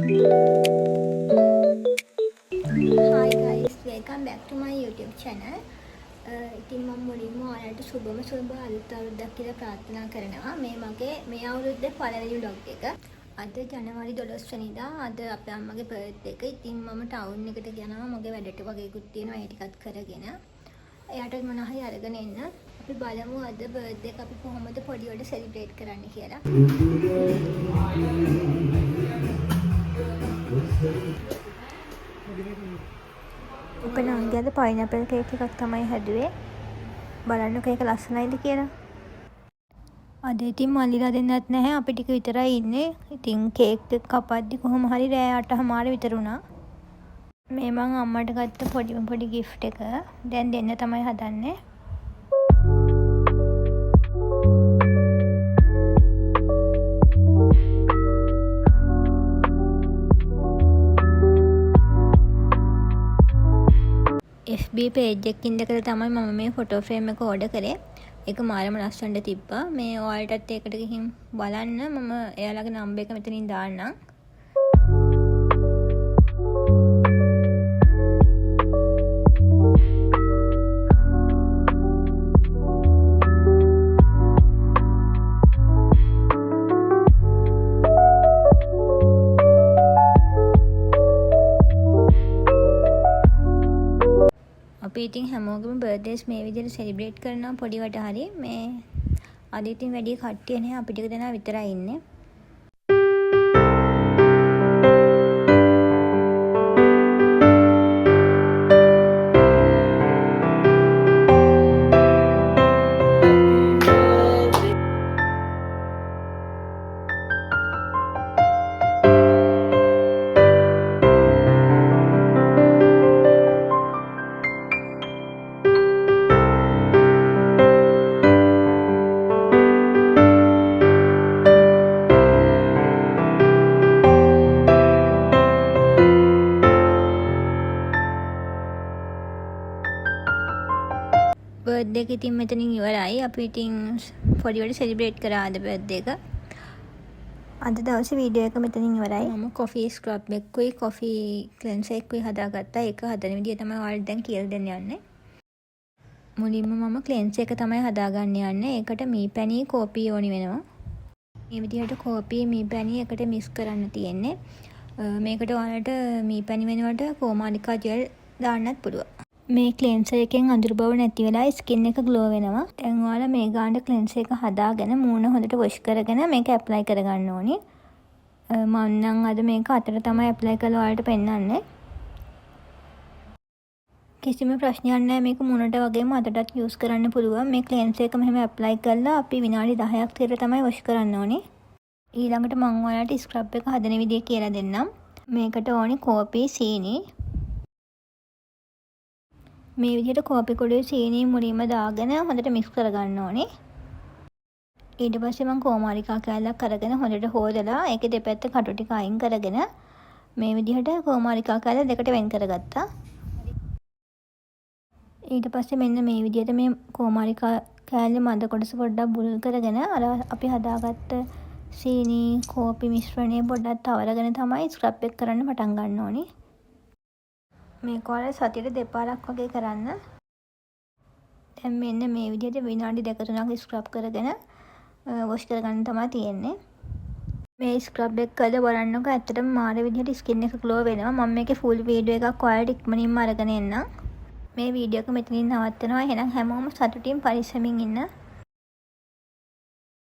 Hi guys, welcome back to my YouTube channel. ඉතින් මම මුලින්ම ඔයාලට සුබම සුබ අලුත් අවුරුද්දක් කියලා ප්‍රාර්ථනා කරනවා. මේ අවුරුද්දේ පළවෙනි vlog එක. අද ජනවාරි 12 වෙනිදා. අද අපේ අම්මගේ බර්ත්ඩේ එක. ඉතින් මම ටවුන් එකට යනවා. මගේ වැඩට වගේකුත් තියෙනවා. ඒ ටිකත් කරගෙන. එයාට මොනවා හරි අරගෙන එන්න. අපි බලමු අද බර්ත්ඩේ එක අපි කොහොමද පොඩිවට සෙලිබ්‍රේට් කරන්න කියලා. අපේ නංගියද පයිනැපල් කේක් එකක් තමයි හැදුවේ. බලන්නකෝ ඒක ලස්සනයිද කියලා. අද ඉතින් මල්ලිලා දෙන්නත් නැහැ. අපි ටික විතරයි ඉන්නේ. ඉතින් කේක් එක කපද්දි කොහොම හරි රෑ 8:00 විතර වුණා. මේ මං අම්මට ගත්ත පොඩි gift එක. දැන් දෙන්න තමයි හදන්නේ. FB page එකකින් දැකලා තමයි මම මේ ෆොටෝ ෆ්‍රේම් එක ඕඩර් කරේ. ඒක මාරම ලස්සනට තිබ්බා. මේ ඔයාලටත් ඒකට ගිහින් බලන්න. මම එයාලගේ නම්බර් එක මෙතනින් දාන්නම්. අපි ඉතින් හැමෝගෙම බර්ත්ඩේස් මේ විදිහට සෙලිබ්‍රේට් කරනවා පොඩිවට හරි. මේ අද ඉතින් වැඩි කට්ටිය නැහැ. අපි ටික දෙනා විතරයි ඉන්නේ. බර්ත්ඩේ එක ඉතින් මෙතනින් ඉවරයි. අපි ඉතින් පොඩිවට සෙලිබ්‍රේට් කරා අද බර්ත්ඩේ එක. අද දවසේ වීඩියෝ එක මෙතනින් ඉවරයි. මම කොෆි ස්ක්‍රබ් එකකුයි කොෆි ක්ලෙන්සර් එකකුයි හදාගත්තා. ඒක හදන විදිය තමයි ඔයාලට දැන් කියලා දෙන්න යන්නේ. මුලින්ම මම ක්ලෙන්සර් එක තමයි හදාගන්න යන්නේ. ඒකට මී පැණි කෝපි ඕනි වෙනවා. මේ විදිහට කෝපි මී පැණි එකට මික්ස් කරන්න තියෙන්නේ. මේකට ඔයාලට මී පැණි වෙනුවට කොමාරිකා ජෙල් දාන්නත් පුළුවන්. මේ ක්ලෙන්සර් එකෙන් අඳුරු බව නැති වෙලා ස්කින් එක ග්ලෝ වෙනවා. දැන් ඔයාලා මේ ගානට ක්ලෙන්සර් එක හදාගෙන මූණ හොඳට වොෂ් කරගෙන මේක ඇප්ලයි කරගන්න ඕනි. මම නම් අද මේක අතට තමයි ඇප්ලයි කරලා ඔයාලට පෙන්නන්නේ. කිසිම ප්‍රශ්නයක් නැහැ. මේක මූණට වගේම අතටත් යූස් කරන්න පුළුවන්. මේ ක්ලෙන්සර් එක මෙහෙම ඇප්ලයි කරලා අපි විනාඩි 10ක් විතර තමයි වොෂ් කරන්න ඕනි. ඊළඟට මම ඔයාලට ස්ක්‍රබ් එක හදන විදිය කියලා දෙන්නම්. මේකට ඕනි කෝපි සීනි. මේ විදිහට කෝපි කුඩුවේ සීනි මුලින්ම දාගෙන හොඳට මික්ස් කරගන්න ඕනේ. ඊට පස්සේ මම කොමාරිකා කෑල්ලක් අරගෙන හොඳට හොදලා ඒකේ දෙපැත්ත කටු ටික අයින් කරගෙන මේ විදිහට කොමාරිකා කෑල්ල දෙකට වෙන් කරගත්තා. ඊට පස්සේ මෙන්න මේ විදිහට මේ කොමාරිකා කෑල්ලේ මැද කොටස පොඩ්ඩක් බුල් කරගෙන අර අපි හදාගත්ත සීනි කෝපි මිශ්‍රණය පොඩ්ඩක් තවරගෙන තමයි ස්ක්‍රබ් එක කරන්න පටන් ගන්න ඕනේ. මේක ඔයාලා සතියට දෙපාරක් වගේ කරන්න. දැන් මෙන්න මේ විදිහට විනාඩි 2-3ක් ස්ක්‍රබ් කරගෙන වොෂ් කරගන්න තමයි තියෙන්නේ. මේ ස්ක්‍රබ් එක කරලා බලන්නකෝ ඇත්තටම මාර විදිහට ස්කින් එක ග්ලෝ වෙනවා. මම මේකේ ෆුල් වීඩියෝ එකක් ඔයාලට ඉක්මනින්ම අරගෙන එන්නම්. මේ වීඩියෝ එක මෙතනින් නවත්තනවා. එහෙනම් හැමෝම සතුටින් පරිස්සමින් ඉන්න.